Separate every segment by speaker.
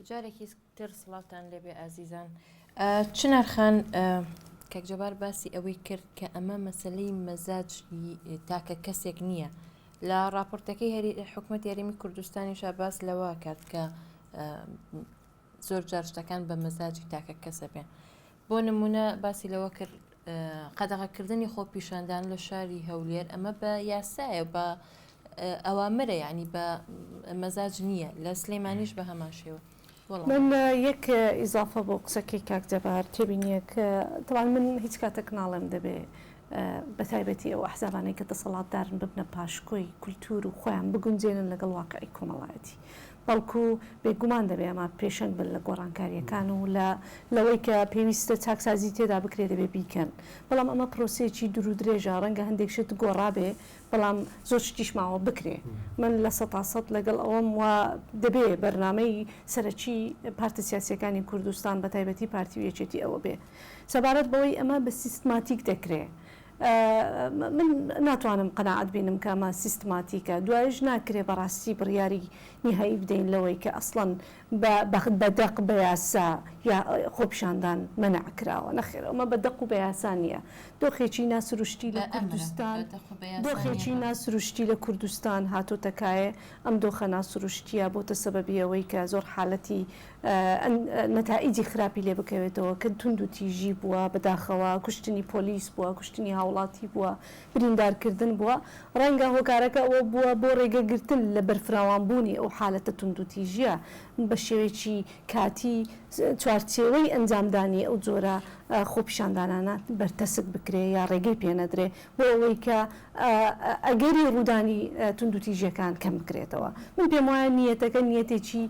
Speaker 1: جارێکی تر سڵاتان لێبێ ئازیزان چنەرخان کەکجەبار باسی ئەوەی کرد کە ئەمە مەسلەی مەزاج تاکە کەسێک نییە لە راپۆرتەکەی حکوومەت یاریمی کوردستانیشا باس لەوە کات کە زۆر جار شتەکان بە مەزاجی تاکە کەسە بێن بۆ نمونە باسی لەوە کرد قەدەغەکردنی خۆپیشاندان لە شاری هەولێر ئەمە بە یاسایە بە ئەوامرە یعنی بە مەزاج نییە لە سلێمانیش بە هەمان شێوە
Speaker 2: من یەک ئیزافە بۆ قسەکەی کاک جەبار تێبینیە کە تەوان من هیچ کاتێک ناڵێم دەبێ بە تایبەتی ئەو ئەحزابانەی کە دەسەڵاتدارن ببنە پاشکۆی کولتور و خۆیان بگونجێنن لەگەڵ واقعی کۆمەڵایەتی بەڵکو بێگومان دەبێ ئەمە پێشنگ بن لە گۆڕانکاریەکان و لەوەی کە پێویستە چاکسازی تێدا بکرێ دەبێ بیکەن بەڵام ئەمە پرۆسەیەکی دوور و درێژە ڕەنگە هەندێک شت گۆڕابێ بەڵام زۆر شتیشماوە بکرێ من لە 100% لەگەڵ ئەوەم وە دەبێ بەرنامەی سەرەکی پارتە سیاسیەکانی کوردستان بە تایبەتی پارتی و یەکێتی ئەوە بێ سەبارەت بەوەی ئەمە بە سیستماتیک دەکرێ من ناتوانم قەناعەت بینم کە ئەمە سیستماتیکە دوایش ناکرێ بەڕاستی بڕیاری نهایی بدەین لەوەی کە ئەسڵەن بەدەق بە یاسا یا خۆپیشاندان مەنع کراوە نەخێر ئەمە بەدەق و بە یاسا نییە دۆخێکی ناسروشتی لە کوردستان دۆخێکی ناسروشتی لە کوردستان هاتۆتەکایە ئەم دۆخە ناسروشتیە بۆتە سەبەبیەوەی کە زۆر حالەتی نەتائیجی خراپی لێ بکەوێتەوە کە تونند و تیژی بووە بەداخەوە کوشتنی پۆلیس بووە کوشتنی هاوڵاتی بووە بریندارکردن بووە ڕەنگە هۆکارەکە ئەوە بووە بۆ ڕێگەگرتن لە بەرفراوانبوونی ئەو حالەتە تونند و تیژیە بە شێوەیەکی کاتی چوارچێوەی ئەنجامدانی ئەو جۆرە خۆپیشاندانانە بەرتەسک بکرێ یا ڕێگەی پێنەدرێ بۆ ئەوەی کە ئەگەری ڕوودانی تونند و تیژیەکان کەم بکرێتەوە من پێم وایە نیەتەکە نیەتێکی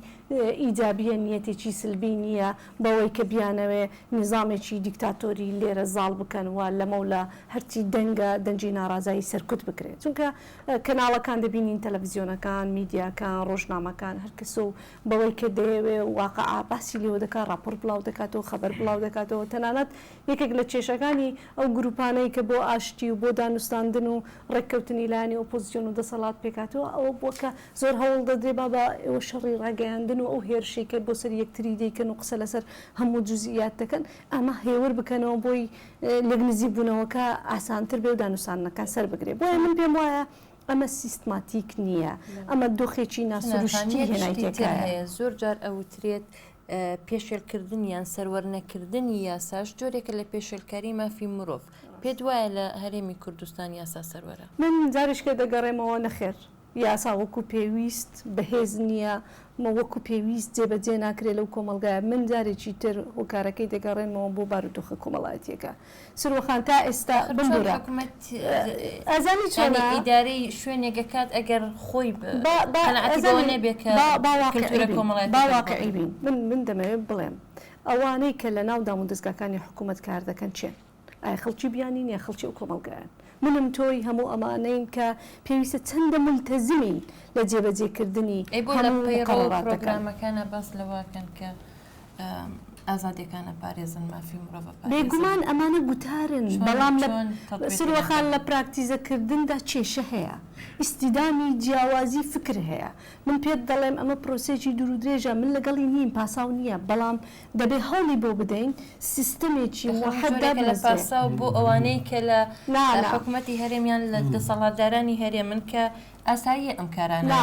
Speaker 2: ئیجابیە نیەتێکی سلبی نییە بەوەی کە بیانەوێ نظامێکی دیکتاتۆری لێرە زاڵ بکەن و لەمەولە هەرچی دەنگە دەنجی ناڕازایی سەرکوت بکرێت چونکە کەناڵەکان دەبینین تەلەڤیزیۆنەکان میدیاکان ڕۆژنامەکان هەرکەس و بەوەی کە دەیەوێ واقعا باسی لێوە دەکات راپۆرت بڵاو دەکاتەوە خەبەر بڵاو دەکاتەوە تەنانەت یەکێک لە کێشەکانی ئەو گروپانەی کە بۆ ئاشتی و بۆ دانوستاندن و ڕێککەوتنی لایەنی ئۆپۆزیسیۆن و دەسەڵات پێکاتەوە ئەوە بووە کە زۆر هەوڵ دەدرێ بە ئێوە شەڕی ڕاگەیاندن و ئەو هێرشێکە بۆ سەر یەکتری دەیکەن و قسە لەسەر هەموو جوزئیات دەکەن ئەمە هێور بکەنەوە بۆی لەگنزی بوونەوەکە ئاسانتر بێ و دانوستانەکان سەر بگرێ بۆیە من پێم وایە ئەمە سیستماتیک نییە ئەمە دۆخێکی ناسروشتی هێنایتەکە
Speaker 1: زۆر جار ئەوترێت پێشێلکردنیان سەروەرنەکردنی یاساش جۆرێکە لە پێشێلکاری مافی مرۆڤ پێت وایە لە هەرێمی کوردستان یاسا سەروەرە
Speaker 2: من جارشکە دەگەڕێمەوە نەخێر یاسا وەکو پێویست بەهێز نییە وەکو پێویست جێبەجێ ناکرێت لەو کۆمەلگایە من جارێکی تر هۆکارەکەی دەگەڕێنەوە بۆ بارودۆخە کۆمەڵایەتیەکە سروەخان تا ئێستا بمبورە ئەزانی چۆنە
Speaker 1: ئیدارەی شوێنێکەکات ئەگەر خۆی قەنەعەتی نەبێت کە کەلتورە کۆمەڵایەتی
Speaker 2: باواقعی بین من دەمەوێت بڵێم ئەوانەی کە لە ناو دام و دەستگاکانی حکوومەت کار دەکەن چێن ئایا خەڵکی بیانین یا خەڵکی ئەو کۆمەلگایان منم تۆی هەموو ئەمانەین کە پێویستە چەندە ملتەزمین لە جێبەجێکردنی
Speaker 1: پرۆگرامەکانە باس لەواکەن کە ئازادیەکانە پارێزن مافی مرۆڤ
Speaker 2: بێگومان ئەمانە گوتارن بەڵام سروەخان لە پراکتیزەکردندا کێشە هەیە ئیسیدامی جیاوازی فکر هەیە من پێت دەڵێم ئەمە پرۆسێکی دوور و درێژە من لەگەڵی نیم پاساو نییە بەڵام دەبێ هەوڵی بۆ بدەین سیستەمێکی وحەددا
Speaker 1: لە پاساو بۆ ئەوانەی کە لە حکوومەتی هەرێمیان لە دەسەڵاتدارانی هەرێمن کە ئاسایی ئەم کارانە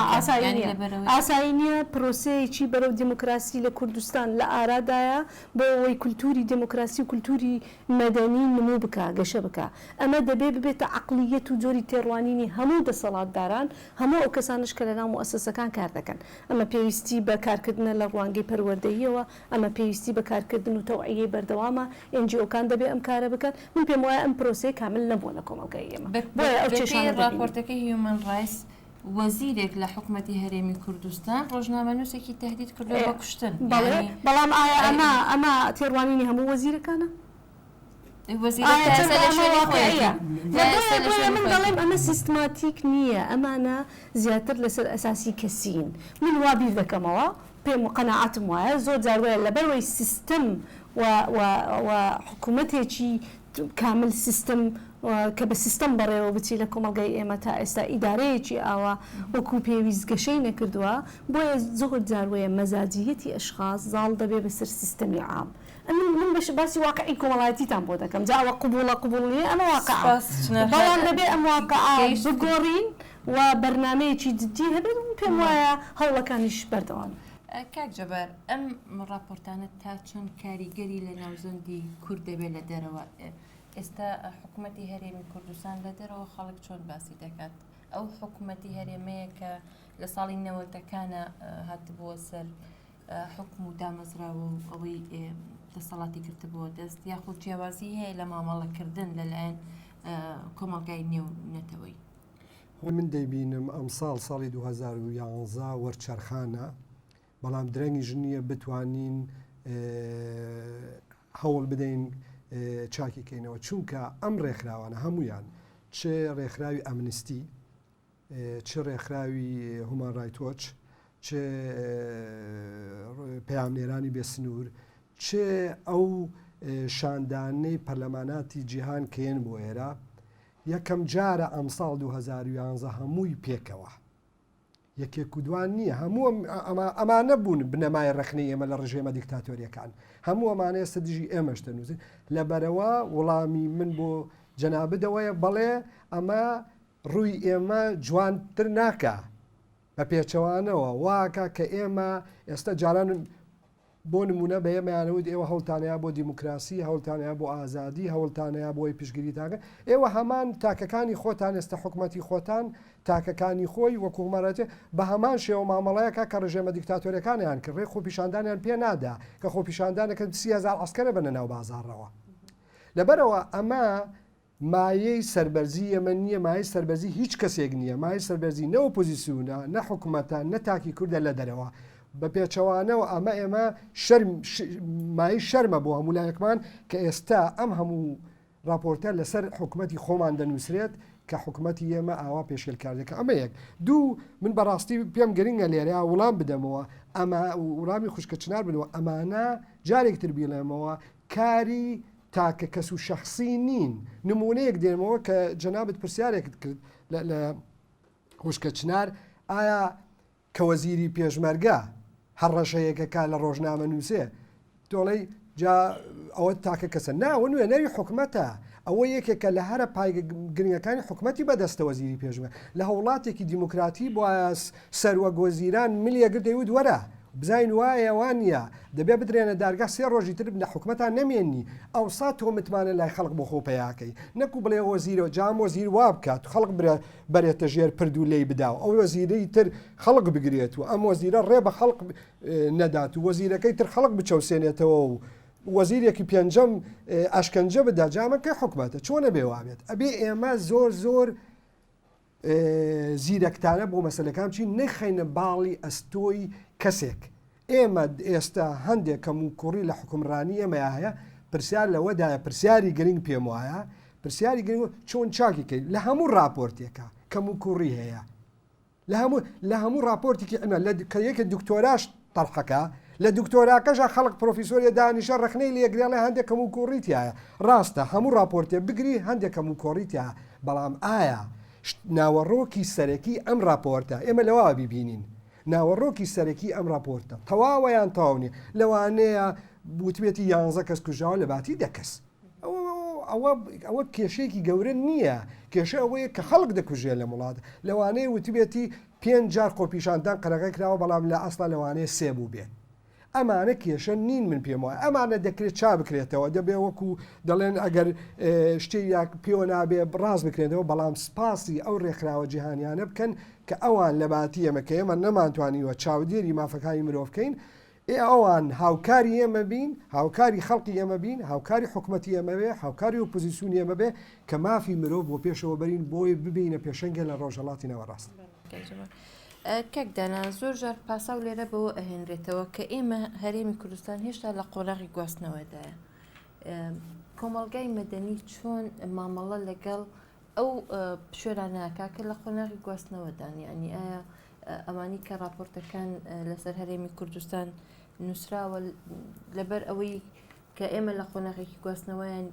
Speaker 2: ئاسایی نییە پرۆسەیەکی بەرەو دیموکراسی لە کوردستان لە ئارادایە بۆ ئەوەی کولتوری دموکراسی و کولتوری مەدەنی نمو بکە گەشە بکە ئەمە دەبێ ببێتە عەقلیەت و جۆری تێڕوانینی هەموو دەسەڵاتداران هەموو ئەو کەسانش کە لە ناو موسسەکان کار دەکەن ئەمە پێویستی بە کارکردنە لە ڕوانگەی پەروەردەییەوە ئەمە پێویستی بە کارکردن و تەوعیەی بەردەوامە NGOکان دەبێ ئەم کارە بکەن من پێم وایە ئەم پرۆسەی کامل نەبووە لە کۆمەلگای ئێمە
Speaker 1: بۆیە ئەو چێشانە راپۆرتەکەی هیومن ڕایتس وەزیرێک لە حکوومەتی هەرێمی کوردستان ڕۆژنامەنووسێکی تهدید کردووە بە کوشتن
Speaker 2: بەڵام ئایا ئەمە تێڕوانینی هەموو وەزیرەکانە من دەڵێم ئەمە سیستماتیک نییە ئەمانە زیاتر لەسەر ئەساسی کەسین من وا بیر دەکەمەوە پێم قەناعەتم وایە زۆر جار وایە لەبەرەوەی سیستەم و حکوومەتێکی کامل سیستم کە بە سیستم بەڕێوە بچی لە کۆمەڵگەی ئێمە تا ئێستا ئیدارەیەکی ئاوا وەکو پێویست گەشەی نەکردووە بۆیە زۆر جاروەیە مەزاجیەتی ئەشخاص زاڵ دەبێ بەسەر سیستەمی عام. من باسی واقعی کۆمەڵایەتیتان بۆ دەکەم جاوە قبول نیە ئەمە واقع بەڵام دەبێ ئەم واقع بگۆڕین و بەرنامەیەکی جدی هەبێت پێم وایە هەوڵەکانیش بەردەوام.
Speaker 1: کاک جەبار ئەم ڕاپۆرتانە تا چۆن کاریگەری لە ناوزەندی کورد دەبێت لە دەرەوە ئێستا حکوومەتی هەرێمی کوردستان لە دەرەوە خەڵک چۆن باسی دەکات ئەو حکوومەتی هەرێمەیە کە لە ساڵی نەوەتەکانە هاتبووە سەر حکم و دامەزراوە و ئەوەی دەسەڵاتی کردبووە دەست یاخود جیاوازی هەیە لە مامەڵەکردن لەلایەن کۆمەڵگای نێو نەتەوەی.
Speaker 3: من دەیبینم ئەم ساڵی 2011 وەرچەرخانە بەڵام درەنگی ژنیە بتوانین هەوڵ بدەین چاکیکەینەوە چونکە ئەم ڕێکخراوانە هەمویان چ ڕێکخراوی ئەمنستی چ ڕێکخراوی هومان ڕایت وۆچ چ پەیامنێرانی بێسنوور چ ئەو شاندانەی پەرلەماناتی جیهان کێن بۆ ئێرە یەکەم جارە ئەم ساڵ 2011 هەمووی پێکەوە یەکێک و دوان نییە هەموو ئەمانە بوون بنەمای ڕخنەی ئێمە لە ڕژێمە دیکتاتۆریەکان هەموو ئەمانەیە سەدیژی ئێمەش دەنووسن لەبەرەوە وەڵامی من بۆ جەنابدەوەیە بەڵێ ئەمە ڕووی ئێمە جوانتر ناکە بە پێچەوانەوە واکە کە ئێمە ئێستا جاران بۆ نمونە بە ئێمەیانەوت ئێوە هەوڵتانەیە بۆ دیموکراسی هەوڵتانەیە بۆ ئازادی هەوڵتانەیە بۆی پشگیریتاکە ئێوە هەمان تاکەکانی خۆتان ئێستا حکوومەتی خۆتان تاکەکانی خۆی وەکومەرەتێ بە هەمان شێوە مامەڵەیەکە کە ڕژێمە دیکتاتۆریەکانیان کرد ڕێ خۆپیشاندانیان پێ نادا کە خۆپیشاندانەکە 30,000 ئەسکەرە بنە ناو بازاڕەوە لەبەرەوە ئەمە مایەی سەربەرزی ئەمە نییە مای سەربەرزی هیچ کەسێک نییە مای سەربەرزی نە ئۆپۆزیسیۆنە نە حکوومەتان نە تاکی کوردە لە دەرەوە بە پێچەوانەوە ئێمە مای شەرمە بۆ هەموو لایەکمان کە ئێستا ئەم هەموو راپۆرتە لەسەر حکوومەتی خۆمان دەنووسرێت کە حکوومەتی ئێمە ئاوا پێشکەلکاردەکە ئەمە یەک دوو من بەڕاستی پێم گەرینگە لێرە وڵام بدەمەوە ئەمە وڵامی خوشکە چنار بنەوە ئەمانە جارێکتر بیڵێمەوە کاری تاکە کەس و شەخصی نین نمونەیەک دێمەوە کە جەنابەت پرسیارێکت کرد لە خوشکە چنار ئایا کە وەزیری پێشمەرگە هەر ڕەشەیەکەکە لە ڕۆژنامە نووسێ تۆڵی جا ئەوە تاکە کەسە ناوە نوێ نەوی حکوومەتە ئەوە یەکێکە لە هەرە پایگرنگەکانی حکوومەتی بەدەستە وەزیری پێشمە لە هەوڵاتێکی دیموکراتی بۆ سەروە گۆزیران ملیەگر دەیوت وەرە بزین وایە وانە دەبێ بدرێنە دارگا 3 ڕۆژی تر لە حکوومەتان نەمێنی ئەو سا تۆ متمانە لای خەڵک بۆ خۆپەیاکەی نەکو بڵێ وەزیرەوە جام وەزیر وا بکات خەڵک بەرێتە ژێر پردو لی بداوە ئەو وەزیرەی تر خەڵک بگرێت و ئەم وەزیرە ڕێ بە خەڵک نەدات و وەزیرەکەی تر خەڵک بچەوسێنێتەوە و وەزیرێکی پێنجەم ئەشکەنجە بدا جامەکە حکوومەتە چۆنە بێوابێت ئەبێ ئێمە زۆر زیرەکتانە بۆ مەسلەکان چی نەخەینە باڵی ئەستۆی کەسێک ئێمە ئێستا هەندێک کەم و کوڕی لە حکومڕانی ئێمە هەیە پرسیار لەوەدایە پرسیاری گرنگ پێم وایە پرسیاری گرنگ چۆن چاکیکەین لە هەموو راپۆرتێکە کەم و کوڕی هەیە لە هەموو راپۆرتێکی ئەمە کە یەکە دکتۆراش تەرحەکە لە دکتۆراکەژە خەڵک پرۆفیسۆریە دانیشە ڕخنەی لێگرێڵێ هەندێک کەم و کوڕیتیایە ڕاستە هەموو راپۆرتێ بگری هەندێک کەم و کۆڕیتیە بەڵام ئایا ناوەڕۆکی سەرەکی ئەم راپۆرتە ئێمە لەوا بیبینین ناوەڕۆکی سەرەکی ئەم راپۆرتە تەواوەیان تاونی لەوانەیە بوتبێتی 11 کەس کوژاوە لە باتی دەکەس ئەوە کێشەیەکی گەورە نییە کێشە ئەوەیە کە خەڵک دەکوژێ لە وڵات لەوانەیە وتبێتی 5 جار خۆپیشاندان قەرەکە کراوە بەڵام لە ئەسڵا لەوانەیە 3 بوو بێت ئەمانە کێشە نین من پێم وایە ئەمانە دەکرێت چا بکرێتەوە دەبێ وەکو دەڵێن ئەگەر شتێک پێوە نابێ ڕاست بکرێتەوە بەڵام سپاسی ئەو ڕێکخراوە جیهانیانە بکەن کە ئەوان لە باتی ئێمە کە ئێمە نەمانتوانیوە چاودێری مافەکانی مرۆڤ بکەین ئەوان هاوکاری ئێمە بین هاوکاری خەڵکی ئێمە بین هاوکاری حکوومەتی ئێمە بێ هاوکاری ئۆپۆزیسیۆنی ئێمە بێ کە مافی مرۆڤ بۆ پێشەوە بەرین بۆی ببینە پێشەنگە لە ڕۆژهەڵاتی نەوەڕاست.
Speaker 1: کەکدانا زۆر جار پاساو لێرە بەوە ئەهێنرێتەوە کە ئێمە هەرێمی کوردستان هێشتا لە قۆڕاغی گواستنەوەدایە کۆمەڵگای مەدەنی چۆن مامەڵە لەگەڵ ئەو شوێراناکە کە لە قۆناغی گواستنەوەدان یعنی ئایا ئەمانی کە راپۆرتەکان لەسەر هەرێمی کوردستان نووسراوە لەبەر ئەوەی کە ئێمە لە قۆناغێکی گواستنەوەیان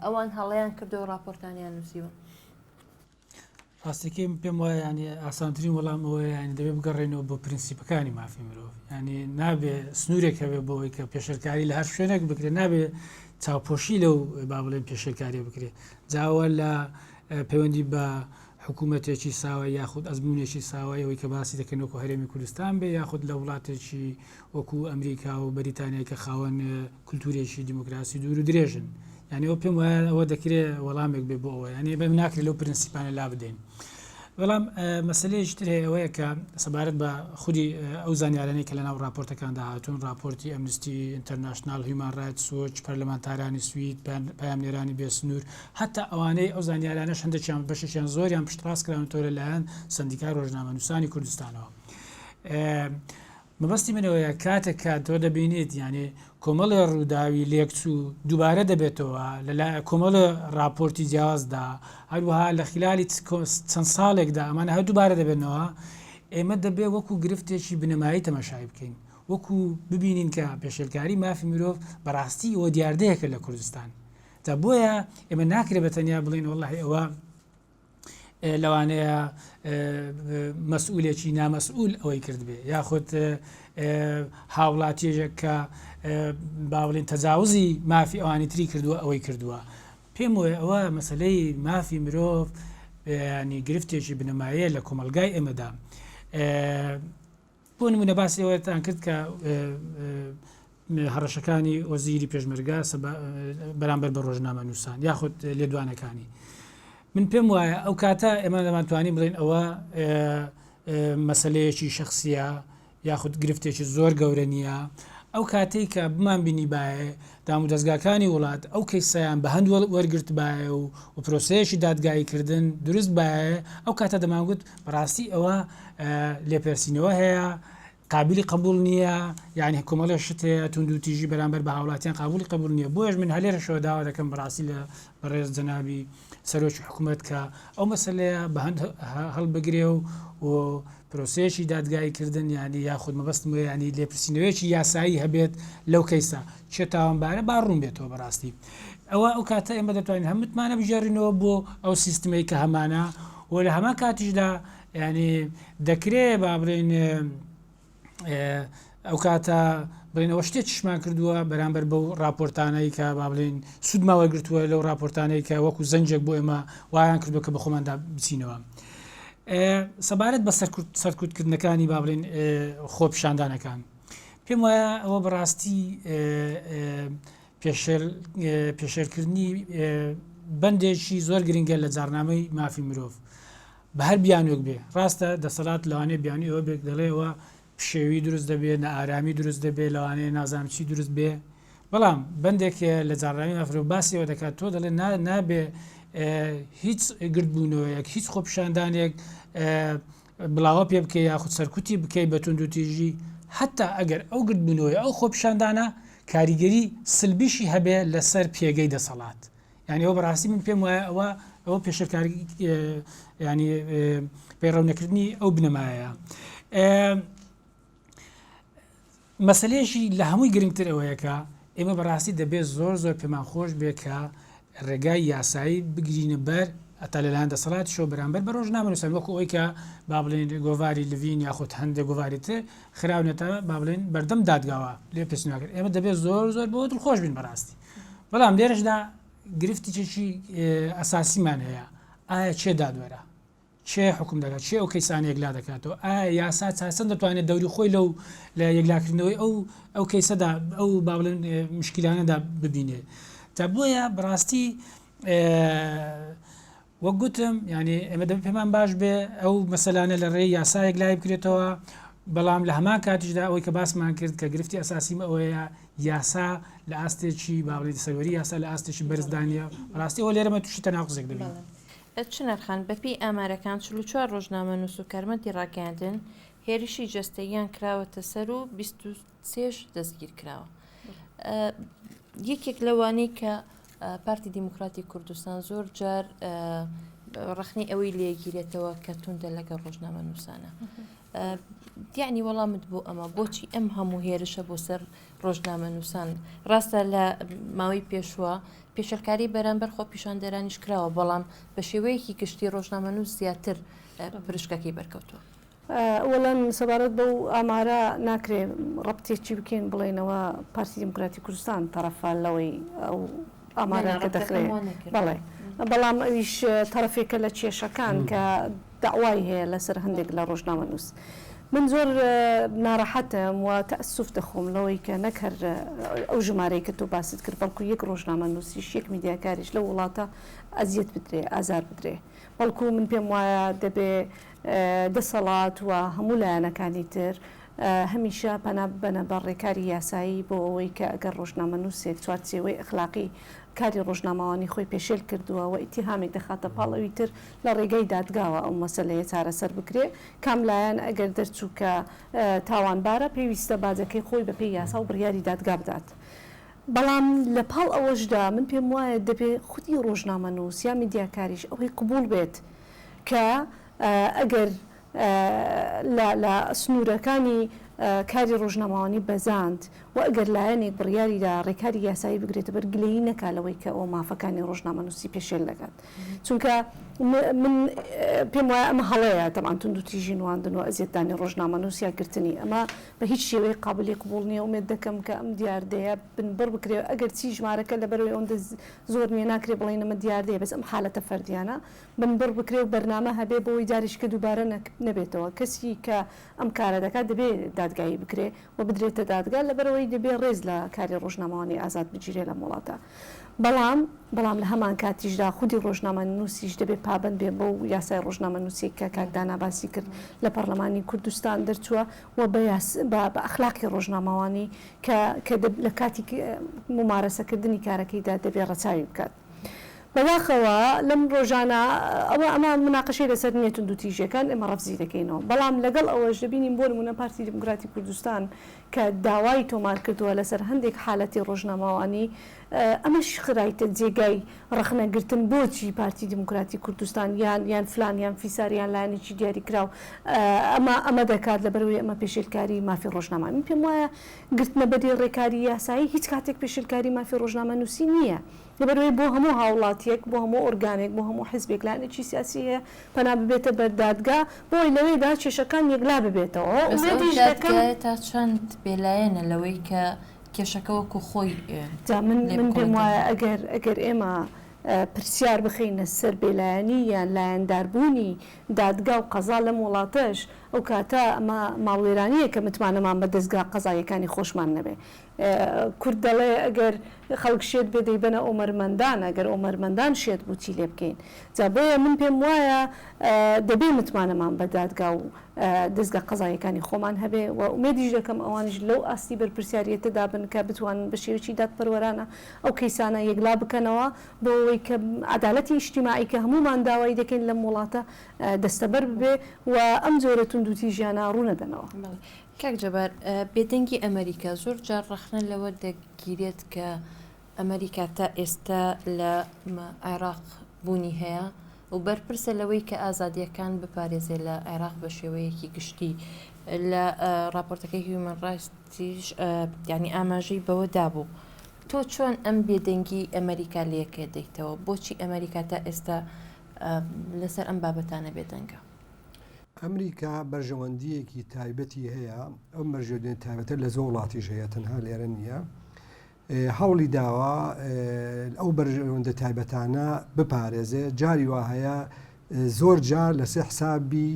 Speaker 1: ئەوان هەڵەیان کردەوە راپۆرتانیان نووسیوە.
Speaker 4: ڕاستیکەی پێم وایە ینی ئاسانترین وەڵام ئەوەیە ینی دەبێت بگەڕێنەوە بۆ پرینسیپەکانی مافی مرۆڤ، ینی نابێ سنوورێک هەبێ بۆەوەی کە پێشەرکاری لە هەر شوێنێک بکرێت، نابێ چاوپۆشی لەو با بڵێن پێشەرکاری بکرێت. جاوە لە پەیوەندی بە حکوومەتێکی ساوای یاخود ئەزمونێکی ساوایەوەی کە باسی دەکەنەوە هەرێمی کوردستان بێ یاخود لە وڵاتێکی وەکو ئەمریکا و بەریتانیا کە خاوەن کولتورێکی دیموکراسی دوور و درێژن. یعنی ئەو پێم وایە ئەوە دەکرێت وەڵامێک بێ بۆ ئەوە، ینی بەم ناکرێت لەو پرینسیپانە لا بدەین. بەڵام مەسلەیەکی تر هەیە ئەوەیە کە سەبارەت بە خودی ئەو زانیارانەی کە لەناو راپۆرتەکاندا هاتوون، راپۆرتی ئەمنستی ئینتەرناشنال، هیومان رایتس وۆچ، پەرلەمانتارانی سوید، پایامنێرانی بێسنوور، هەتا ئەوانەی ئەو زانیارانەش هەندێکیان بەشێکیان زۆریان پشتڕاست کراونەوە لەلایەن سندیکای ڕۆژنامەنووسانی کوردستانەوە. مەبەستی منەوەیە کاتێک کە تۆ دەبینیت ینی کۆمەڵی ڕووداوی لێکچوو دووبارە دەبێتەوە لە کۆمەڵە راپۆرتی جیازدا، هەروەها لە خلالی چەند ساڵێکدا ئەمانە هەر دووبارە دەبێنەوە، ئێمە دەبێت وەکو گرفتێکی بنەمایی تەماشای بکەین، وەکو ببینین کە پێشێلکاری مافی مرۆڤ بەڕاستی ئەوە دیاردەیەکە لە کوردستان. تا بۆیە ئێمە ناکرێت بەتەنیا بڵین وەڵڵاهی ئەوە لەوانەیە مەسئولێکی نامەسئول ئەوەی کردبێ، یاخود هاوڵاتیەژێک کە باڵێن تەجاوزی مافی ئەوانی تری کردووە ئەوەی کردووە. پێم وایە ئەوە مەسلەی مافی مرۆڤ ینی گرفتێکی بنەمایە لە کۆمەلگای ئێمەدا. بۆ نمونە باسی ئەوەتان کرد کە هەڕەشەکانی وەزیری پێشمەرگا بەرامبەر بە ڕۆژنامەنووسان یاخود لێدوانەکانی. من پێم وایە ئەو کاتە ئێمە دەمانتوانین بڵێن ئەوە مەسلەیەکی شخصیە یاخود گرفتێکی زۆر گەورە نییە. ئەو کاتێک کە بمان بینی باە دام و دەستگاکانی وڵات ئەو کەیسەیان بە هەند وەرگرت باە و پرۆسەیەکی دادگاییکردن دروست باە، ئەو کاتە دەمانگوت بەڕاستی ئەوە لێپرسینەوە هەیە، قابلی قبول نییە، یعنی کۆمەڵی شت هەیە تونند و تیژی بەرامبەر بە هاوڵاتیان قابلی قبول نییە. بۆیش من هەلێرەشەوە داوا دەکەم بەڕاستی لە بەڕێز جەنابی سەرۆکی حکوومەت کە ئەو مەسلەیە بە هەند هەڵبگرێ و پرۆسەیەکی دادگاییکردن ینی یاخود مەبەستم ینی لێپرسینەوەیەکی یاسایی هەبێت لەو کەیسە چێ تاوانبارە باڕوون بێتەوە بەڕاستی. ئەوە ئەو کاتە ئێمە دەتوانین هەمووتمانە بژێڕینەوە بۆ ئەو سیستمەی کە هەمانە و لە هەمان کاتیشدا ینی دەکرێت با بڵێن ئەو کاتە بڵێنەوە شتێک چشمان کردووە بەرامبەر بەو راپۆرتانەی کە با بڵێن سوودماوە گرتووە لەو راپۆرتانەی کە وەکو زەنجێک بۆ ئێمە وایان کردووە کە بە خۆماندا بچینەوە. سەبارەت بە سەرکوتکردنەکانی با بڵێن خۆپیشاندانەکان پێم وایە ئەوە بەڕاستی پێشێرکردنی بەندێکی زۆر گرنگە لە جارنامەی مافی مرۆڤ بە هەر بیانوێک بێ. ڕاستە دەسەڵات لەوانەیە بیانی ئەوە بێک دەڵێەوە پشێوی دروست دەبێت، نە ئارامی دروست دەبێت، لەوانەیە نازانم چی دروست بێ، بەڵام بەندێک لە جارنامی مافی مرۆڤ باسیەوە دەکات تۆ دەڵێ نابێ هیچ گردبوونەوەیەک هیچ خۆپیشاندانێک بڵاوە پێ بکەی یاخود سەرکوتی بکەی بە تونند و تیژی، حتا ئەگەر ئەو گردبوونەوەی ئەو خۆپیشاندانە کاریگەری سلبیشی هەبێ لەسەر پێگەی دەسەڵات. یعنی ئەوە بەڕاستی من پێم وایە ئەوە پێشەکاری ینی پەیڕەونەکردنی ئەو بنەمایە. مەسلەیەشی لە هەمووی گرنگتر ئەوەیەکە ئێمە بەڕاستی دەبێت زۆر پێمان خۆش بێ کە ڕێگای یاسایی بگرینە بەر ئەتا لەلایەن دەسەڵاتی شۆ بەرامبەر بە ڕۆژنامەنووسان وەکو ئەوەی کە با بڵێن گۆڤاری لڤین یاخود هەندێک گۆڤاری تر خراونێتە با بڵێن بەردەم دادگاوە لێ پێشنیارکرد. ئێمە دەبێت زۆر بۆ دڵخۆش بین بەڕاستی. بەڵام لێرەشدا گرفتی چێکی ئەساسیمان هەیە، ئایا چێ دادوەرە، چێ حکوم دەکات، چێ ئەو کەیسانی یەکلا دەکاتەوە، ئایا یاسا چەند دەتوانێت دەوری خۆی لە یەکلاکردنەوەی ئەو کەیسەدا ئەو با بڵێن مشکلانەدا ببینێ. تا بۆیە بەڕاستی وەک گوتم ینی ئێمە دەبێت پێمان باش بێ ئەو مەسەلانە لە ڕێی یاسایەک لای بکرێتەوە، بەڵام لە هەمان کاتیشدا ئەوەی کە باسمان کرد کە گرفتی ئەساسیم ئەوەیە یاسا لە ئاستێکی با بڵێن سەروەری یاسا لە ئاستێکی بەرزدانیە. ڕاستی ئەوە لێرەمە تووشی تەناقزێک دەبێت.
Speaker 1: چنەرخان بەپی ئامارەکان 44 ڕۆژنامەنووس و کارمەندی ڕاگەاندن هێرشی جەستەییان کراوەتە سەر و 23 دەستگیر کراوە. یەکێک لەوانەی کە پارتی دیموکراتی کوردستان زۆر جار ڕخنی ئەوەی لێگیرێتەوە کە توندە لەگەڵ ڕۆژنامەنووسانە. دیانی وەڵامت بۆ ئەمە بۆچی ئەم هەموو هێرشە بۆ سەر ڕۆژنامە نووسان ڕاستە لە ماوەی پێشوە پێشەرکاری بەرامبەر خۆ پیشاندەرانیش کراوە بەڵام بە شێوەیەکی گشتی ڕۆژنامە نووس زیاتر پرشکەکەی بەرکەوتووە.
Speaker 2: وەڵەن سەبارەت بەو ئامارە ناکرێ ڕەبتێکی بکەین بڵێنەوە پارتی دموکراتی کوردستان تەرەفان لەوەی ئەو ئامارە کە دەخرێت بەڵێ بەڵام ئەویش تەرەفێکە لە کێشەکان کە داوای هەیە لەسەر هەندێک لە ڕۆژنامە نووس. من زۆر ناڕەحەتم و تەئسف دەخۆم لەوەی کە نەکەر ئەو ژمارەی کە تۆ باست کرد بەڵکو یەک ڕۆژنامە نووسیش یەک میدیاکاریش لە وڵاتە ئەزیەت بدرێ ئازار بدرێ بەڵکو من پێم وایە دەبێ دەسەڵات و هەموو لایەنەکانی تر هەمیشە پەنا بنە بە ڕێکاری یاسایی بۆ ئەوەی کە ئەگەر ڕۆژنامە نووسێک چوارچێوەی ئەخلاقی کاری ڕۆژنامەوانی خۆی پێشێل کردووە و ئیتیهامێک دەخاتە پاڵەوی تر لە ڕێگەی دادگاوە ئەو مەسەلەیە چارەسەر بکرێ کاملایەن ئەگەر دەرچوو کە تاوانبارە پێویستە باجەکەی خۆی بە پێی یاسا و بڕیاری دادگا بدات. بەڵام لە پاڵ ئەوەشدا من پێم وایە دەبێت خودی ڕۆژنامە نووس یا میدیاکاریش ئەوەی قبول بێت کە ئەگەر لە سنوورەکانی کاری ڕۆژنامەوانی بەزاند و ئەگەر لایەنێک بڕیاریدا ڕێکاری یاسایی بگرێتە بەرگلەیی نەکالەوەی کە ئەو مافەکانی ڕۆژنامە نووسی پێشێل دەکات چونکە من پێم وایە ئەمە هەڵەیە تەمان تونند و تیژی نواندن و ئەزیەتدانی ڕۆژنامە نووسیا گرتنی ئەمە بە هیچ شێوەی قابلی قبول نییە ومێت دەکەم کە ئەم دیاردەیە بنبڕ بکرێت ئەگەر چی ژمارەکە لە بەرەوەی ئەوەندە زۆر نییە ناکرێ بڵێن ئەمە دیاردەیە بەس ئەم حالەتە فەردیانە بنبڕ بکرێ و بەرنامە هەبێ بۆی جاریشکە دووبارە نەبێتەوە کەسی کە ئەم کارە دەکات دەبێت دادگایی بکرێ و بدرێتە دادگا لە بەرەوەی دەبێت ڕێز لە کاری ڕۆژنامەوانی ئازاد بگیرێ لە وڵاتە. بەڵام لە هەمان کاتیشدا خودی ڕۆژنامە نووسیش دەبێت پابند بێ بۆ یاسای ڕۆژنامە نووسی کە کاکدانا باسی کرد لە پەرلەمانی کوردستان دەرچووە و بە ئەخلاقی ڕۆژنامەوانی کە لە کاتی ممارەسەکردنی کارەکەیدا دەبێت ڕەچاوی بکات. بەواخەوە لەم ڕۆژانە ئەمە مناقەشەی لەسەر نیەت و دوتیژەکان ئێمە ڕەفزی دەکەینەوە بەڵام لەگەڵ ئەوەش دەبینیم بۆ نمونە پارتی دموکراتی کوردستان کە داوای تۆمار کردووە لەسەر هەندێک حالەتی ڕۆژنامەوانی ئەمەش خرایتە جێگای ڕخنەگرتن بۆچی پارتی دموکراتی کوردستان یان فلان یان فیساریان لایەنێکی دیاری کراو ئەمە دەکات لە بەرەوەی ئەمە پێشێلکاری مافی ڕۆژنامە من پێم وایە گرتنە بەدی ڕێکاری یاسایی هیچ کاتێک پێشێلکاری مافی ڕۆژنامە نووسی نییە لەبەرەوەی بۆ هەموو هاوڵاتیەک بۆ هەموو ئۆرگانێک بۆ هەموو حیزبێک لایەنێکی سیاسی هەیە پەنا ببێتە بەردادگا بۆی لەوەیدا کێشەکان یەکلا ببێتەوە
Speaker 1: تا چەند بێلایەنە لەوەی کە کێشەکە وەکو خۆی
Speaker 2: من پێم وایە ئەگەر ئێمە پرسیار بخینە سەر بێلایەنی یان لایەنداربوونی دادگا و قەزا لەم وڵاتەش ئەو کاتە ئەمە ماڵوێرانیە کە متمانەمان بە دەستگا قەزایەکانی خۆشمان نەبێ کورد دەڵێ ئەگەر خەڵک شێت بێ دەیبەنە ئۆمەرمەندان ئەگەر ئۆمەرمەندان شێت بووچی لێ بکەین جا بۆیە من پێم وایە دەبێ متمانەمان بە دادگا و دەستگا قەزایەکانی خۆمان هەبێ و ئومێدیش دەکەم ئەوانش لەو ئاستی بەرپرسیارەتەدا بن کە بتوانن بە شێوەی دادپەروەرانە ئەو کەیسانە یەکلا بکەنەوە بۆ ئەوەی کە عەدالەتی ئیجتیماعی کە هەمومان داوای دەکەین لەم وڵاتە دەستەبەر ببێ و ئەم جۆرە توندوتی ژیانە ڕوونەدەنەوە.
Speaker 1: کاک جەبار بێدەنگی ئەمریکا زۆر جار ڕەخنە لەوە دەگیرێت کە ئەمریکا تا ئێستا لە عێراق بوونی هەیە و بەرپرسە لەوەی کە ئازادیەکان بپارێزێت لە عێراق بە شێوەیەکی گشتی لە راپۆرتەکەی هیومەن ڕایتس یعنی ئاماژەی بەوە دابوو. تۆ چۆن ئەم بێدەنگی ئەمریکا لەکێ دەیتەوە بۆچی ئەمریکا تا ئێستا لەسەر ئەم بابەتانە بێدەنگە؟
Speaker 3: ئەمریکا بەرژەوەندیەکی تایبەتی هەیە ئەو بەرژەوەندی تایبەتە لە زۆر وڵاتیش هەیە تەنها لێرە نییە هەوڵی داوە ئەو بەرژەوەندە تایبەتانە بپارێزێ جاری وا هەیە زۆر جار لەسێ حسابی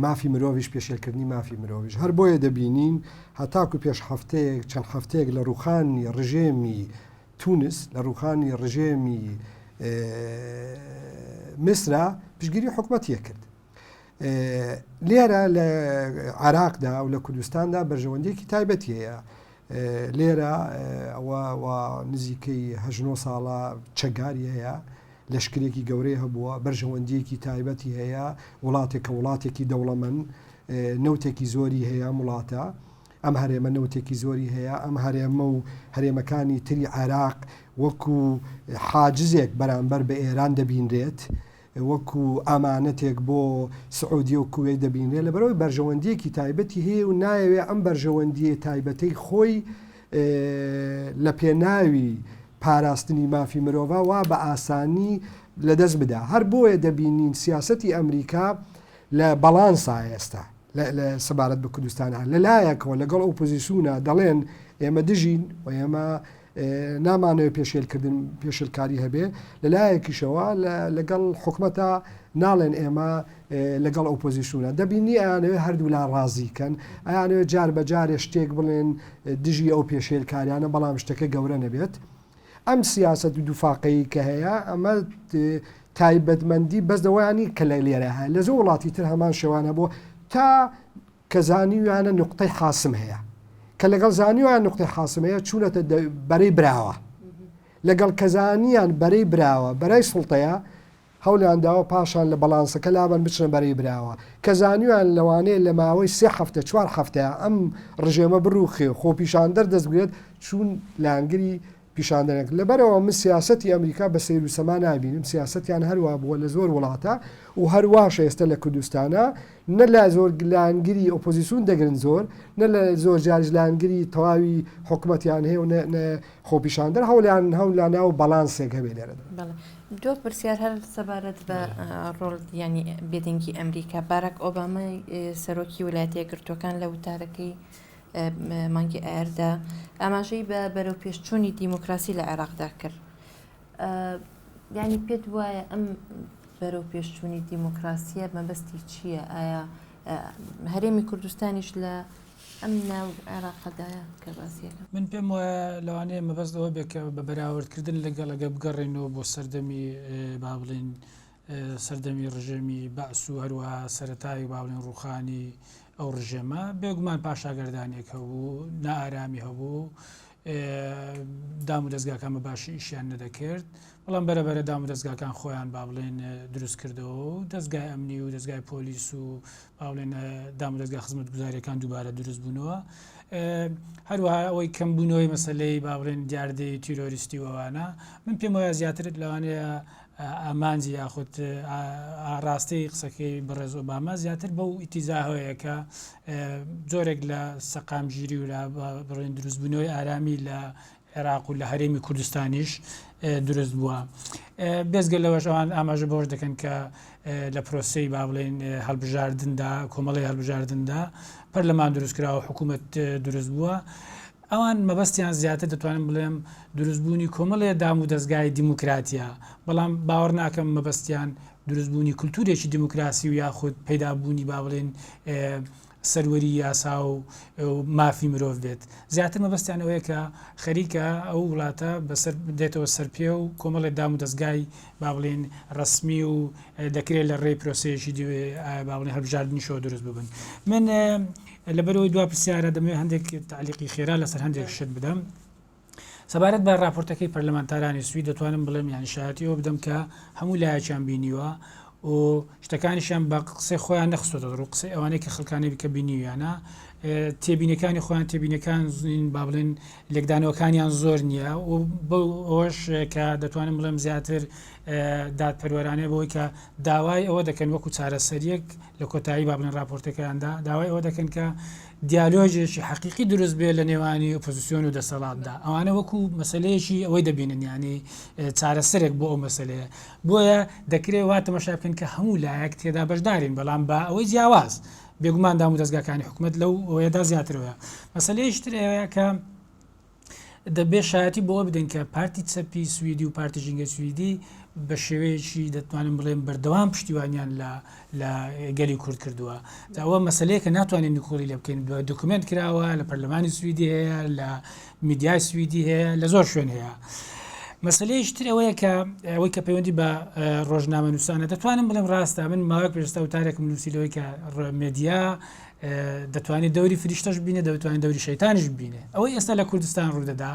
Speaker 3: مافی مرۆڤیش پێشێلکردنی مافی مرۆڤیش هەر بۆیە دەبینین هەتاکو پێش هەفتەیەک چەند هەفتەیەک لە ڕوخانی ڕژێمی تونس لە ڕوخانی ڕژێمی میسرا پشگیری حکومەتیە کرد لێرە لە عێراقدا و لە کوردستاندا بەرژەوەندێکی تایبەتی هەیە لێرە ئەوە نزیکەی 19 ساڵە چەگاری هەیە لەشکرێکی گەورەی هەبووە بەرژەوەندیەکی تایبەتی هەیە وڵاتێکی دەوڵەمەند نەوتێکی زۆری هەیە وڵاتە ئەم هەرێمە نەوتێکی زۆری هەیە ئەم هەرێمە و هەرێمەکانی تری عێراق وەکو حاجزێک بەرامبەر بە ئێران دەبینرێت وەکو ئامانەتێک بۆ سعودی و کوێی دەبینێ لە بەرەوەی بەرژەوەندیەکی تایبەتی هەیە و نایەوێ ئەم بەرژەوەندیە تایبەتەی خۆی لە پێناوی پاراستنی مافی مرۆڤ وا بە ئاسانی لەدەست بدا. هەر بۆیە دەبینین سیاسەتی ئەمریکا لە بەڵانسا ئێستا لە سەبارەت بە کوردستانە لەلایەکەوە لەگەڵ ئۆپۆزیسیۆنە دەڵێن ئێمە دژین و ئێمە نامانەوە پێشێلکردن پێشلکاری هەبێ لەلایەکیشەوە لەگەڵ حکومەتە ناڵێن ئێمە لەگەڵ ئۆپۆزیسیۆنە دەبینی ئەیانەوە هەردوو لا ڕازیکەن ئەیانەوە جار بە جارێ شتێک بڵێن دژی ئەو پێشێلکاریانە بەڵام شتەکە گەورە نەبێت. ئەم سیاست و دوفاقەیە کە هەیە ئەمە تایبەتمەندی بەس دەوایانی کە لە لێرە هەیە لە زۆر وڵاتی تر هەمان شێوانە بۆ تا کە زانیویانە نقطەی حاسم هەیە کە لەگەڵ زانیوان نقطەی حاسم هەیە چوونەتە بەرەی براوە لەگەڵ کەزانیان بەرەی براوە بەرەی سڵتەیە هەولیان داوە پاشان لە بەڵانسەکە لابن بچنە بەرەی براوە کە زانیوان لەوانەیە لە ماوەی 3 هەفتە 4 هەفتەیە ئەم ڕژێمە بڕوخێ خۆ پیشاندەر دەستگرێت چوون لانگری پیشاندنێک لەبەرەوە من سیاسەتی ئەمریکا بە سیر و سەما نبینیم سیاسەتیان هەروە بووە لە زۆر وڵاتە و هەرواشە ئێستا لە کوردستانە نە لە زۆر لانگری ئۆپۆزیسیۆن دەگرن زۆر نە لە زۆر جاریش لانگری تەواوی حکومەتیان هەیە و خۆپیشاندەر هەولانە و بەڵانسێک هەبێ لێرە.
Speaker 1: دۆ پرسیار هەر سەبارەت بە ڕۆڵ ینی بێدەنگی ئەمریکا باراک ئۆبامای سەرۆکی ویلایەتە یەکگرتووەکان لە وتارەکەی مانگی ئایردا ئاماژەی بە بەرەو پێشچوونی دیموکراسی لە عێراقدا کرد. ینی پێت وایە ئەم بەرەو پێشچوونی دیموکراسیە مەبەستی چییە؟ ئایا هەرێمی کوردستانیش لە ئەم ناو عێراقدایە کە باسیەکە؟
Speaker 4: من پێم وایە لەوانەیە مەبەستەوە بێکە بە بەراوردکردن لەگەڵەگە بگەڕێنەوە بۆ سەردەمی با بڵێن سەردەمی ڕژێمی بەعس و هەروەها سەرەتایی با بڵێن ڕوخانی ئەو ڕژێمە بێگومان پاشاگەردانێک هەبوو نائارامی هەبوو دام و دەستگاکان بە باشی ئیشیان نەدەکرد بەڵام بەرەبەرە دام و دەستگاکان خۆیان با بڵێن دروست کردەوە و دەستگای ئەمنی و دەستگای پۆلیس و با بڵێن دام و دەستگا خزمەتگوزاریەکان دووبارە دروست بوونەوە هەروەها ئەوەی کەمبوونەوەی مەسەلەی با بڵێن دیاردەی تیرۆریستی وانە من پێم وایە زیاتر لەوانەیە ئامانجی یاخود ڕاستی قسەکەی بەڕێز ئۆباما زیاتر بەو ئیتیزاهەیە کە جۆرێک لە سەقامگیری و لە بڕێن دروستبوونەوەی ئارامی لە عێراق و لە هەرێمی کوردستانیش دروست بووە. بێزگە لەوەش ئەوان ئاماژە بۆش دەکەن کە لە پرۆسەی با بڵێن هەڵبژاردندا کۆمەڵی هەڵبژاردندا پەرلەمان دروستکراوە حکوومەت دروست بووە. ئەوان مەبەستیان زیاتر دەتوانم بڵێم دروستبوونی کۆمەڵێ دام و دەستگای دیموکراتیە بەڵام باوەڕ ناکەم مەبەستیان دروستبوونی کولتورێکی دیموکراسی و یاخود پەیدابوونی با بڵێن سەروەری یاسا و مافی مرۆڤ بێت زیاتر مەبەستیان ئەوەیە کە خەریکە ئەو وڵاتە بەسەر دێتەوە سەرپێ و کۆمەڵێ دام و دەستگای با بڵێن ڕسمی و دەکرێت لە ڕێی پرۆسەیەکی با بڵێن هەڵبژاردنیشەوە دروست ببن. من لەبەرەوەی دوا پرسیارە دەمەوێت هەندێک تعلیقی خێرا لەسەر هەندێک شت بدەم. سەبارەت بە راپۆرتەکەی پەرلەمانتارانی سوید دەتوانم بڵێم یان شایەتیەوە بدەم کە هەموو لایەکیان بینیوە و شتەکانیشیان بە قسەی خۆیان نەخستۆتە ڕوو قسەی ئەوانەی کە خەڵکانی بکە بینیویانە تێبینەکانی خۆیان تێبینەکان با بڵێن لێکدانەوەکانیان زۆر نییە و بۆ ئەوەش کە دەتوانم بڵێم زیاتر دادپەروەرانەیە بەوەی کە داوای ئەوە دەکەن وەکو چارەسەریەک لە کۆتایی با بڵێن راپۆرتەکەیاندا داوای ئەوە دەکەن کە دیالۆژێکی حەقیقی دروست بێت لە نێوانی ئۆپۆزیسیۆن و دەسەڵاتدا ئەوانە وەکو مەسلەیەکی ئەوەی دەبینن ینی چارەسەرێک بۆ ئەو مەسلەیە بۆیە دەکرێت وا تەماشا بکەن کە هەموو لایەک تێدا بەشدارین بەڵام بە ئەوەی جیاواز بێگومان دام و دەستگاکانی حکوومەت لەو ئەوەیەدا زیاترەوە مەسلەیەشتر ئەوەیە کە دەبێت شایەتی بۆ بدەن کە پارتی چەپی سویدی و پارتی ژینگە سویدی بە شێوەیەکی دەتوانم بڵێن بەردەوام پشتیوانیان لە گەلی کورد کردووە ئەوە مەسلەیە کە ناتوانین نکۆڵی لێ بکەین دۆکومنت کراوە لە پەرلەمانی سویدی هەیە لە میدیای سویدی هەیە لە زۆر شوێن هەیە. مەسلەیەشتر ئەوەیە کە ئەوەی کە پەیوەندی بە ڕۆژنامە نووسانە دەتوانم بڵێم ڕاستە من ماوەیەک پێشتا وتارێکم نووسیلەوەی کە مێدیا دەتوانێت دەوری فریشتەش بینێ دەتوانێت دەوری شەیتانش بینێ ئەوەی ئێستا لە کوردستان ڕوودەدا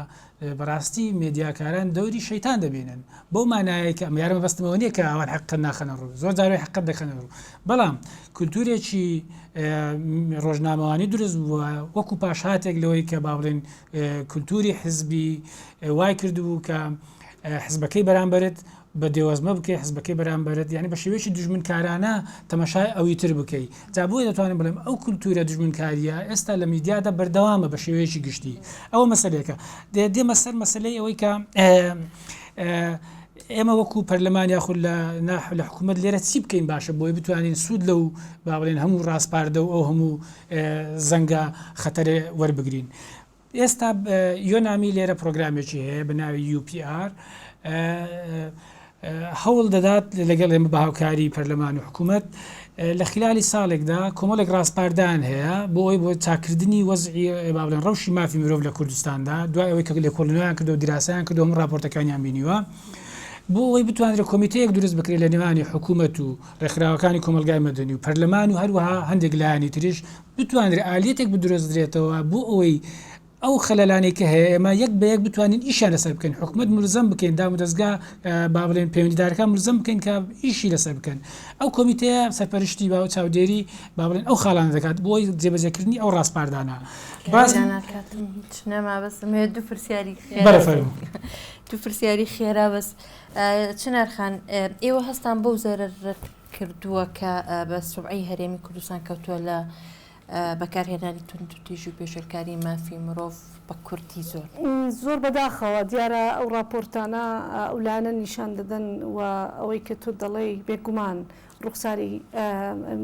Speaker 4: بەڕاستی مێدیاکاران دەوری شەیتان دەبینن بۆ مانایە کە یارمە بەستمەوە نییە کە ئەوان حقت ناخەنە ڕوو زۆر جارێ حقت دەخەنە ڕوو بەڵام کولتورێکی ڕۆژنامەوانی دروست بووە وەکو پاشهاتێک لەوەی کە با بڵێن کولتوری حزبی وای کردبوو کە حزبەکەی بەرامبەرت بە دێوەزمە بکەی حزبەکەی بەرامبەرت یعنی بە شێوەیەکی دژمنکارانە تەماشای ئەوی تر بکەی جا بۆیە دەتوانم بڵێم ئەو کولتورە دژمنکاریە ئێستا لە میدیادا بەردەوامە بە شێوەیەکی گشتی ئەوە مەسەلێکە دێمە سەر مەسلەی ئەوەی کە ئێمە وەکو پەرلەمان یاخود لە حکوومەت لێرە چی بکەین باشە بۆی بتوانین سوود لەو با بڵێن هەموو ڕاستپاردە و ئەو هەموو زەنگە خەتەرێ وەربگرین. ئێستا یۆنامی لێرە پرۆگرامێکی هەیە بە ناوی UPR هەوڵ دەدات لەگەڵ ئێمە بە هاوکاری پەرلەمان و حکوومەت لە خلالی ساڵێکدا کۆمەڵێک ڕاستپاردان هەیە بۆ ئەوی بۆ چاکردنی وەزعی با بڵێن ڕەوشی مافی مرۆڤ لە کوردستاندا دوای ئەوەی کە لێکۆڵینەوەیان کردو و دیراسەیان کردو هەموو ڕاپۆرتەکانیان بینیوە بۆ ئەوەی بتوانێت کۆمیتەیەک دروست بکرێت لە نێوانی حکوومەت و ڕێکخراوەکانی کۆمەلگای مەدەنی و پەرلەمان و هەروەها هەندێک لایانی تریش بتوانێت ئالێتێک بدرۆزرێتەوە بۆ ئەوەی ئەو خەلەلانەی کە هەیە ئێمە یەک بە یەک بتوانین ئیشیان لەسەر بکەین حکوومەت ملزم بکەین دام و دەستگا با بڵێن پەیوەندیدارەکان ملزم بکەین کە ئیشی لەسەر بکەن ئەو کۆمیتەیە سەرپەرشتی با و چاودێری با بڵێن ئەو خاڵانە دەکات بۆی جێبەجێکردنی ئەو ڕاستپاردانە
Speaker 1: دوو پرسیاری دوو پرسیاری خێرا بەس چنارخان ئێوە هەستان بەو زەرەر کردووە کە بە سوبعی هەرێمی کوردستان کەوتووە لە بەکارهێنانی توندتیژ و پێشەرکاری مافی مرۆڤ بە کورتی
Speaker 2: زۆر بەداخەوە دیارە ئەو راپۆرتانە ئەولانە نیشان دەدەن و ئەوەی کە تۆ دەڵێ بێگومان ڕوخساری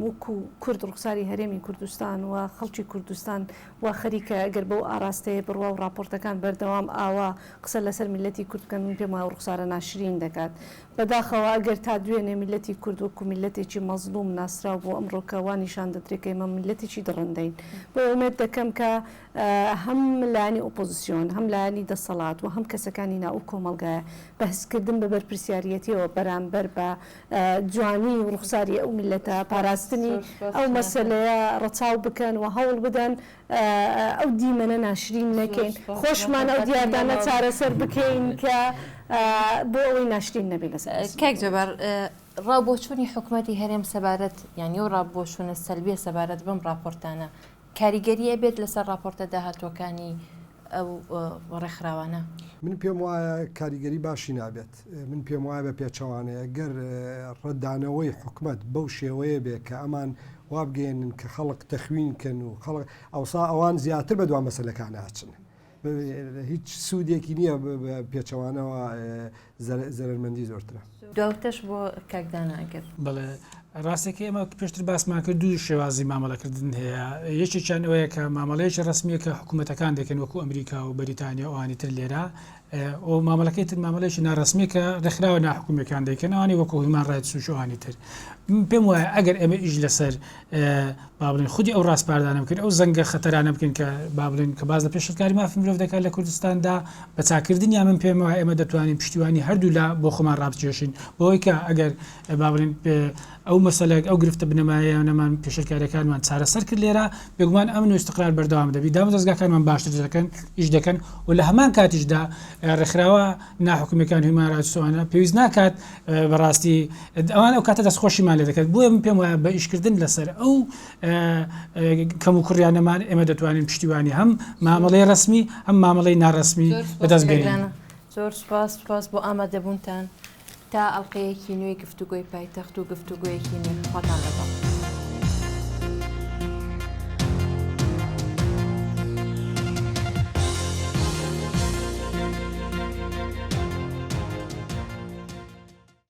Speaker 2: وەکو کورد ڕوخساری هەرێمی کوردستان و خەڵکی کوردستان و خەریکە ئەگەر بەو ئاراستەیە بڕوا و راپۆرتەکان بەردەوام ئاوا قسە لەسەر میلەتی کورد بکەن من پێم وایە ڕوخسارە ناشرین دەکات بەداخەوە ئەگەر تا دوێنێ میلەتی کورد وەکو میلەتێکی مەزلوم ناسرا بۆ ئەمڕۆکەوا نیشان دەدرێت کە ئێمە میلەتێکی دڕندەین بۆ ئومێد دەکەم کە هەم لایانی ئۆپۆزیسیۆن هەم لایانی دەسەڵات و هەم کەسەکانی ناو کۆمەلگایە بەحسکردن بە بەرپرسیارەتیەوە بەرامبەر بە جوانی و ڕوخساری ئەو میلەتە پاراستنی ئەو مەسەلەیە ڕەچاو بکەن و هەوڵ بدەن ئەو دیمەنە ناشرین نەکەین خۆشمان ئەو دیاردانە چارەسەر بکەین کە بۆ ئەوەی ناشرین نەبێ لەسەر
Speaker 1: کاک جەبار ڕابۆچوونی حکوومەتی هەرێم سەبارەت یانی ئەو ڕابۆچوونە سەلبیە سەبارەت بەم راپۆرتانە کاریگەریە بێت لەسەر راپۆرتە داهاتوەکانی ئەو ڕێکخراوانە
Speaker 3: من پێم وایە کاریگەری باشی نابێت من پێم وایە بە پێچەوانەیە گەر ڕەدانەوەی حکوومەت بەو شێوەیە بێ کە ئەمان وابگەێنن کە خەڵک تەخوینکەن و خەڵک ئەوسا ئەوان زیاتر بە دوام مەسەلەکان ناچن هیچ سوودێکی نییە پێچەوانەوە زەرمەندی زۆرترە
Speaker 1: دواتەش بۆ کاکداناگەر
Speaker 4: بەڵێ ڕاستێکی ئێمە پێشتر باسمان کرد دوو شێوازی مامەڵەکردن هەیە یەکێکیان ئەوەیە کە مامەڵەیەکی ڕسمیە کە حکوومەتەکان دەکەن وەکو ئەمریکا و بەریتانیا ئەوانی تر لێرە ئەو مامەڵەکەی تر مامەڵەیەکی ناڕسمی کە ڕێکخراوە ناحکوومیەکان دەکەن ئەوانی وەکو هیومان ڕایتس و ئەوانی تر پێم وایە ئەگەر ئێمە ئیش لەسەر با بڵێن خودی ئەو ڕاستپاردانە بکەین ئەو زەنگە خەتەرانە بکەین کە با بڵێن کە باز لە پێشکاری مافی مرۆڤ دەکات لە کوردستاندا بە چاکردنیان من پێم وایە ئێمە دەتوانین پشتیوانی هەردوو لا بۆ خۆمان ڕابچێشین بۆی کە ئەگەر با بڵێن ئەو مەسەلەک ئەو گرفتە بنەمایانەمان پێشکاریەکانمان چارەسەر کرد لێرە بێگومان ئەمن و استقرار بەردەوام دەبی دام دەستگاکانمان باشتر دەکەن ئیش دەکەن و لە هەمان کاتیشدا ڕێکخراوە ناحکومیەکان هیومان ڕایتسەوانە پێویست ناکات بەڕاستی ئەوان ئەو کاتە دەستخۆشیمان لێ دەکات بۆیە من پێم وایە بە ئیشکردن لەسەر ئەو کەم و کوڕیانەمان ئێمە دەتوانین پشتیوانی هەم مامەڵەی ڕسمی هەم مامەڵەی ناڕسمی بەدەست بێنین
Speaker 1: زۆر سپاس بۆ ئامادەبوونتان تا ئەڵلقەیەکی نوێی گفتوگۆی پایتەخت و گفتوگویەکی نوێ خۆتان لەگەڵ